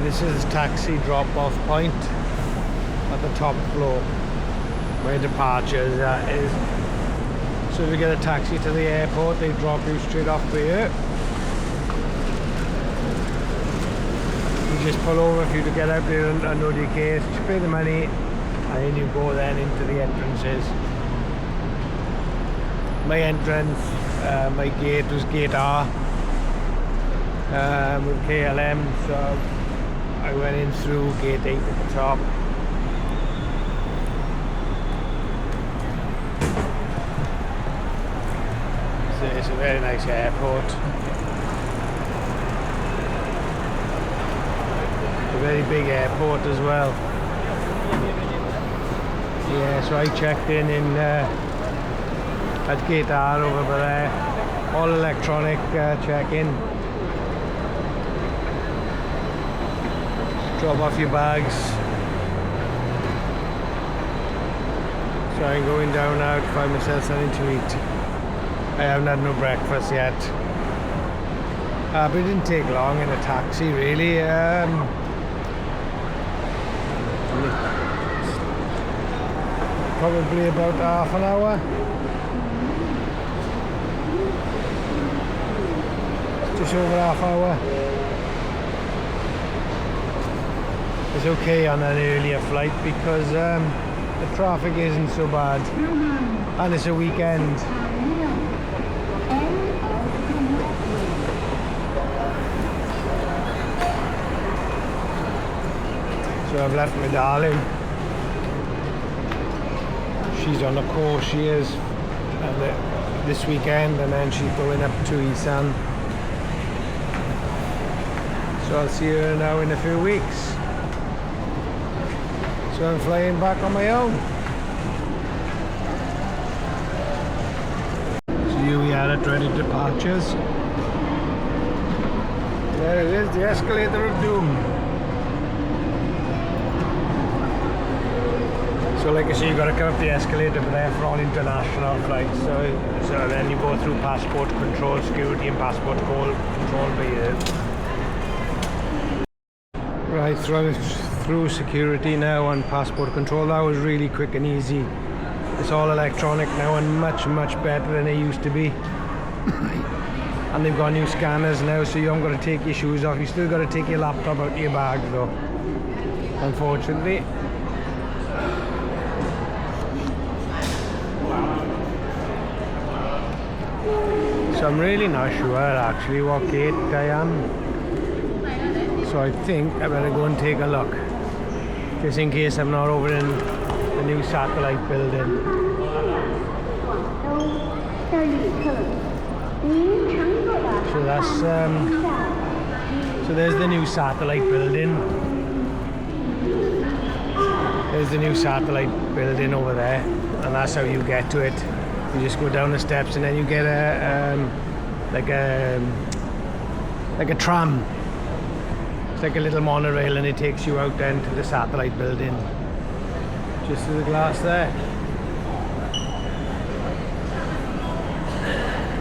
this is taxi drop-off point at the top floor where departures is. So if you get a taxi to the airport, they drop you straight off here. You just pull over for you to get out there and unload your case, just pay the money, and then you go then into the entrances. My entrance, my gate was gate R with KLM, so I went in through gate 8 at the top. So it's a very nice airport. A very big airport as well. Yeah, so I checked in at gate R over there. All electronic check-in. Drop off your bags. So I'm going down now to find myself something to eat. I haven't had no breakfast yet. But it didn't take long in a taxi really. Probably about half an hour. Just over half hour. It's okay on an earlier flight because the traffic isn't so bad and it's a weekend. So I've left my darling. She's on the course, she is, this weekend, and then she's going up to Isan. So I'll see her now in a few weeks. So I'm flying back on my own. So here we are at Ready Departures. There it is, the escalator of doom. So like I say, you've got to come up the escalator there for all international flights. So then you go through passport control, security and passport control by here. Right, through security now and passport control. That was really quick and easy. It's all electronic now and much better than it used to be. And they've got new scanners now, so you haven't got to take your shoes off. You still got to take your laptop out of your bag though, unfortunately. So I'm really not sure actually what gate I am. So I think I better go and take a look, just in case I'm not over in the new satellite building. So that's so there's the new satellite building. There's the new satellite building over there, and that's how you get to it. You just go down the steps and then you get like a tram. It's like a little monorail and it takes you out then to the satellite building. Just through the glass there.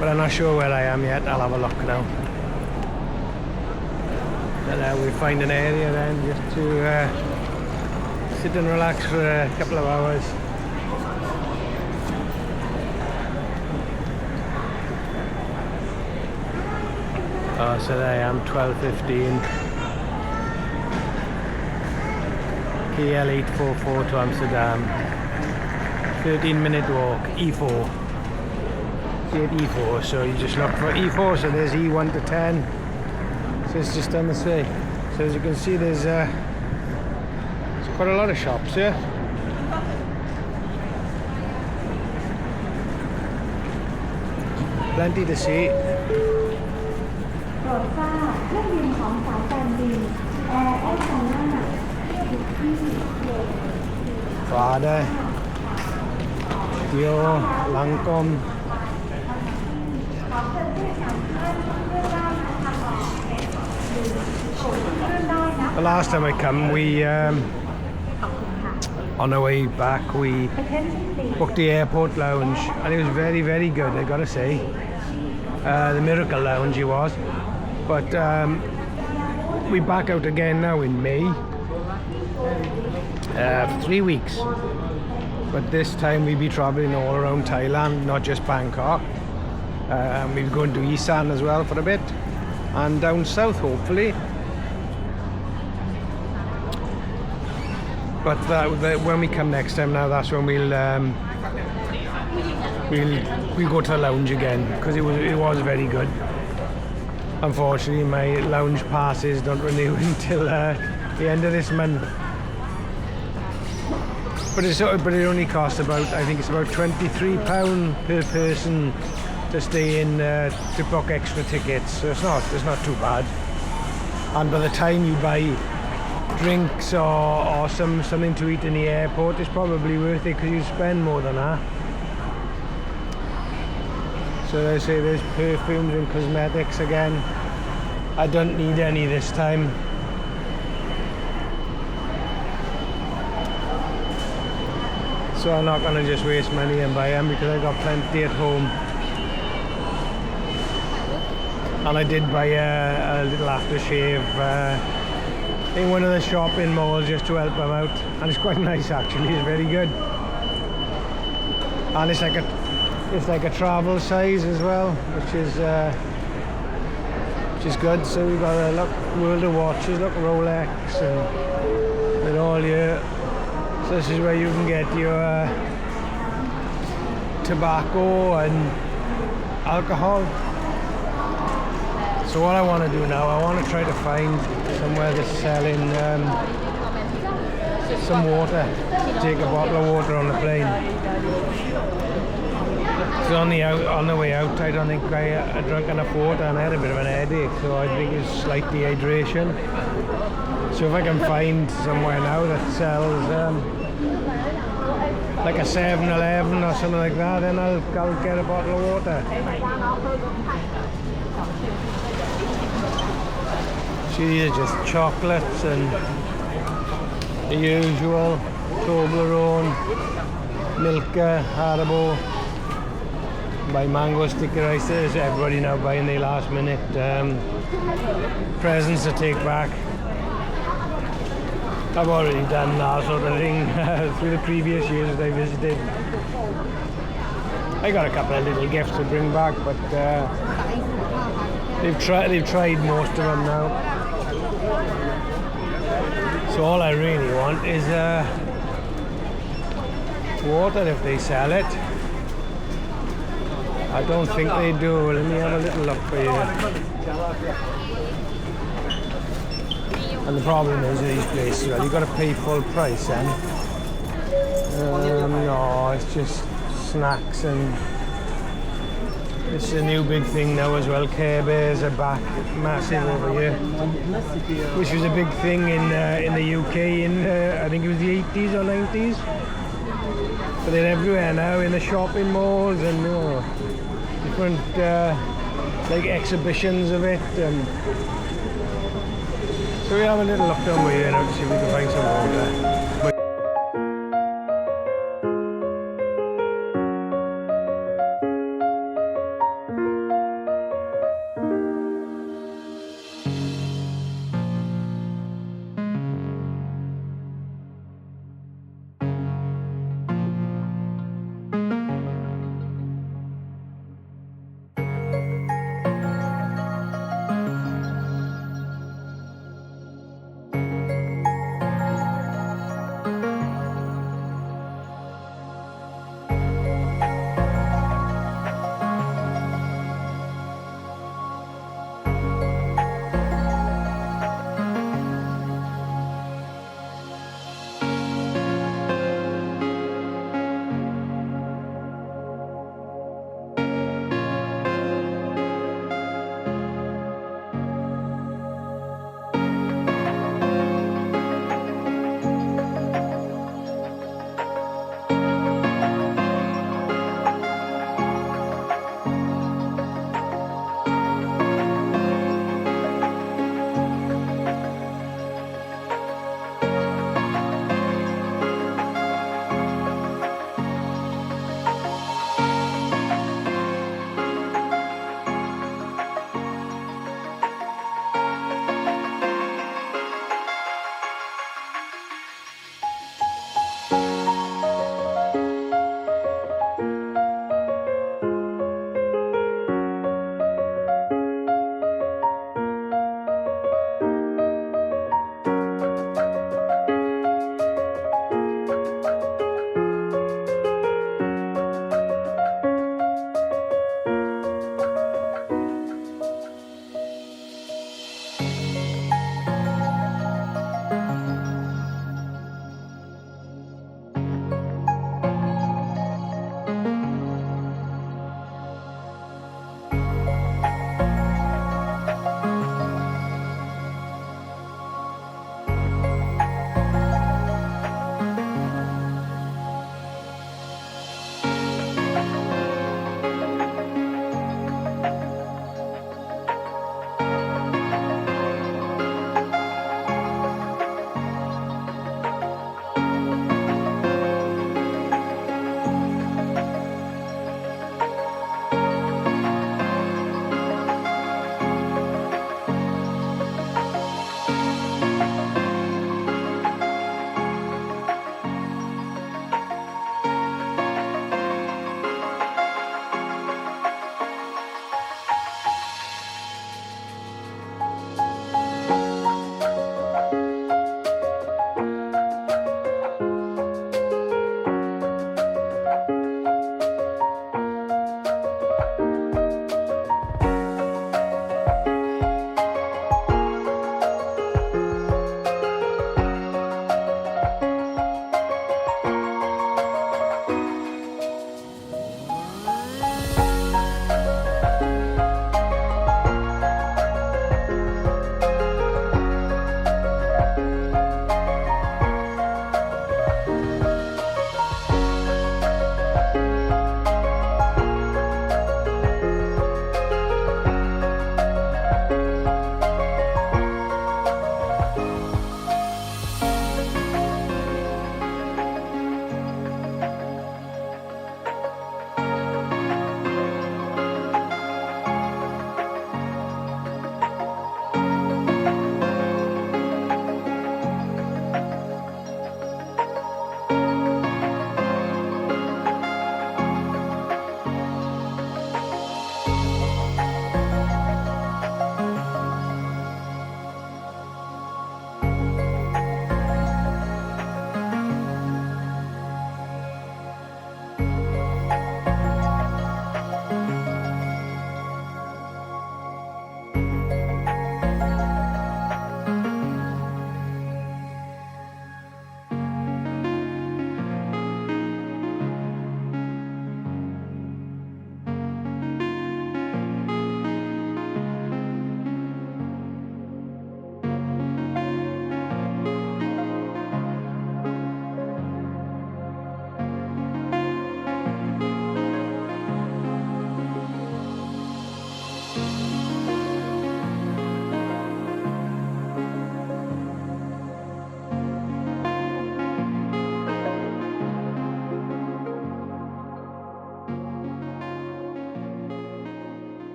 But I'm not sure where I am yet. I'll have a look now. And we'll find an area then just to sit and relax for a couple of hours. Oh, so there I am, 12:15. KL 844 to Amsterdam. 13-minute walk, E4. See at E4, so you just look for E4, so there's E1 to 10. So it's just on this way. So as you can see, there's quite a lot of shops here. Plenty to see. โปรดทราบเครื่องบินของสายการบินแอร์แอสตันนาอยู่ที่เลน Fade, Dio, Langkom. The last time I come, we on our way back we booked the airport lounge, and it was very good, I gotta say. The Miracle Lounge it was, but we back out again now in May for 3 weeks. But this time we'll be travelling all around Thailand, not just Bangkok. We'll go into Isan as well for a bit, and down south hopefully. But when we come next time now, that's when we'll go to the lounge again, because it was very good. Unfortunately, my lounge passes don't renew until the end of this month. But it only costs about, I think it's about £23 per person to stay in to book extra tickets. So it's not too bad. And by the time you buy drinks or something to eat in the airport, it's probably worth it because you spend more than that. So they say there's perfumes and cosmetics again. I don't need any this time. So I'm not going to just waste money and buy them because I got plenty at home. And I did buy a little aftershave in one of the shopping malls just to help them out, and it's quite nice actually. It's very good, and it's like a travel size as well, which is good. So we've got a look World of Watches, look Rolex, and all here. So this is where you can get your tobacco and alcohol. So what I want to do now, I want to try to find somewhere that's selling some water. Take a bottle of water on the plane. So on the way out, I don't think I drank enough water, and I had a bit of an headache, so I think it's slight dehydration. So if I can find somewhere now that sells like a 7-Eleven or something like that, then I'll get a bottle of water. See, these are just chocolates and the usual Toblerone, Milka, Haribo. Buy mango sticker ices. Everybody now buying the last minute presents to take back. I've already done that sort of thing through the previous years that I visited. I got a couple of little gifts to bring back, but they've tried most of them now. So all I really want is water if they sell it. I don't think they do. Let me have a little look for you. And the problem is with these places, well, you've got to pay full price, and no, it's just snacks, and it's a new big thing now as well. Care Bears are back massive over here, which was a big thing in the UK in I think it was the 80s or 90s. But they're everywhere now in the shopping malls and different like exhibitions of it. And so we have a little look down here now to see if we can find some water.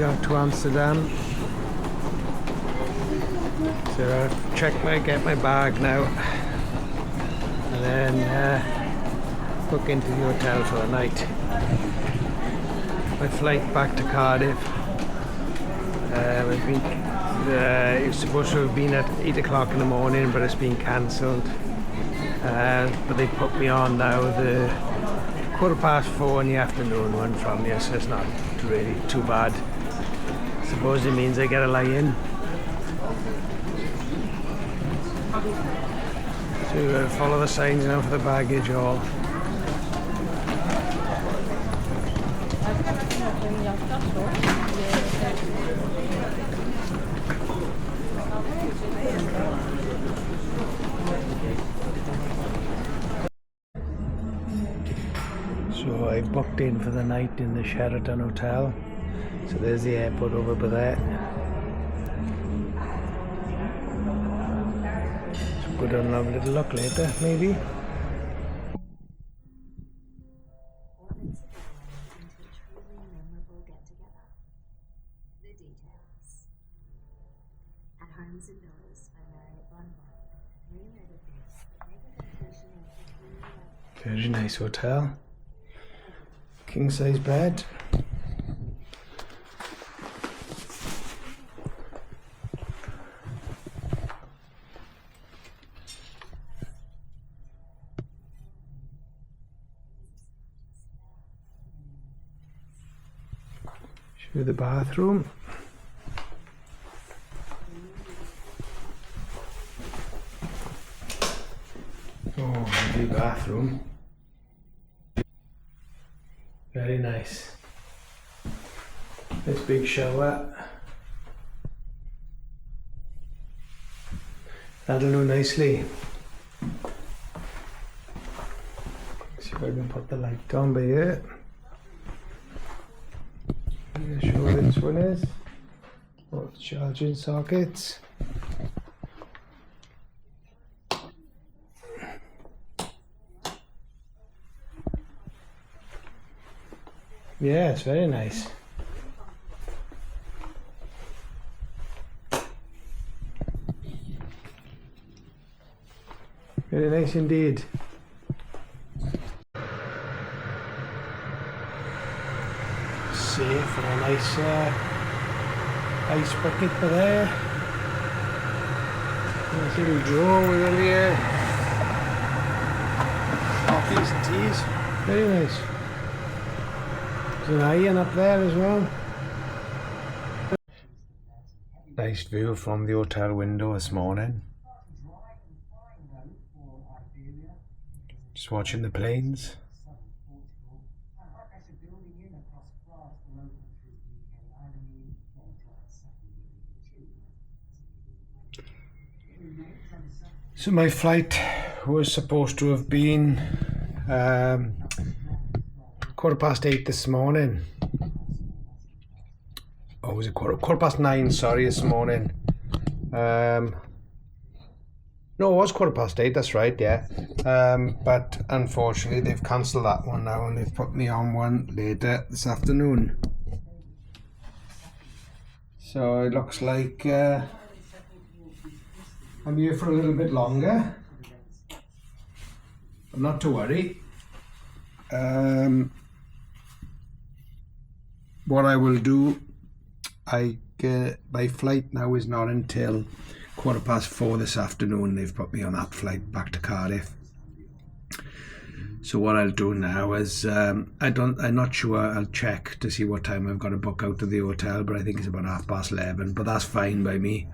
got to Amsterdam. So I'll get my bag now, and then book into the hotel for the night. My flight back to Cardiff. It was supposed to have been at 8 o'clock in the morning, but it's been cancelled. But they put me on now the 4:15 in the afternoon one from you, so it's not really too bad. I suppose it means I get a lie in. So we've got to follow the signs now for the baggage hall. So I booked in for the night in the Sheraton Hotel. So there's the airport over by there. So go down and have a little look later, maybe. Very nice hotel. King size bed. Show you the bathroom. Oh, lovely bathroom. Very nice. This big shower. That'll do nicely. See if I can put the light on by here. I'm show what this one is. Both charging sockets. Yeah, it's very nice. Very nice indeed. Safe and a nice ice bucket for there. Nice little drawer with all the coffees and teas. Very nice. There's an iron up there as well. Nice view from the hotel window this morning. Just watching the planes. So my flight was supposed to have been 8:15 this morning. Or was it 9:15, sorry, this morning. No, it was 8:15, that's right, yeah. But unfortunately they've cancelled that one now and they've put me on one later this afternoon. So it looks like I'm here for a little bit longer. But not to worry. What I will do, my flight now is not until 4:15 this afternoon. They've put me on that flight back to Cardiff. So what I'll do now is I'm not sure. I'll check to see what time I've got to book out of the hotel, but I think it's about 11:30. But that's fine by me.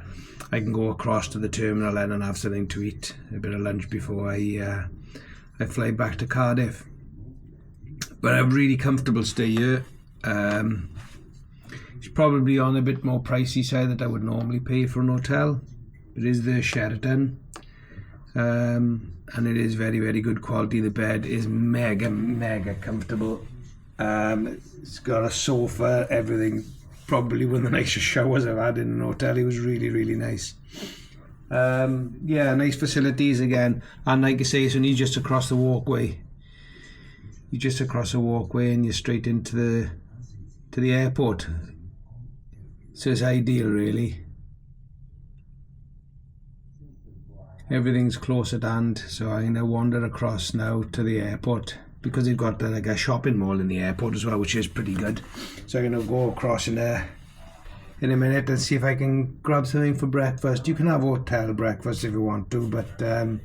I can go across to the terminal then and have something to eat, a bit of lunch before I fly back to Cardiff. But a really comfortable stay here. It's probably on a bit more pricey side that I would normally pay for an hotel. It is the Sheraton, and it is very, very good quality. The bed is mega comfortable. It's got a sofa, everything. Probably one of the nicest showers I've had in an hotel. It was really, really nice. Yeah, nice facilities again. And like I say, it's only just across the walkway. You're just across the walkway and you're straight into the airport. So it's ideal, really. Everything's close at hand, so I'm gonna wander across now to the airport because they've got like a shopping mall in the airport as well, which is pretty good. So I'm gonna go across in there in a minute and see if I can grab something for breakfast. You can have hotel breakfast if you want to, but I'm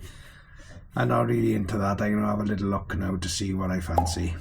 not really into that. I'm gonna have a little look now to see what I fancy.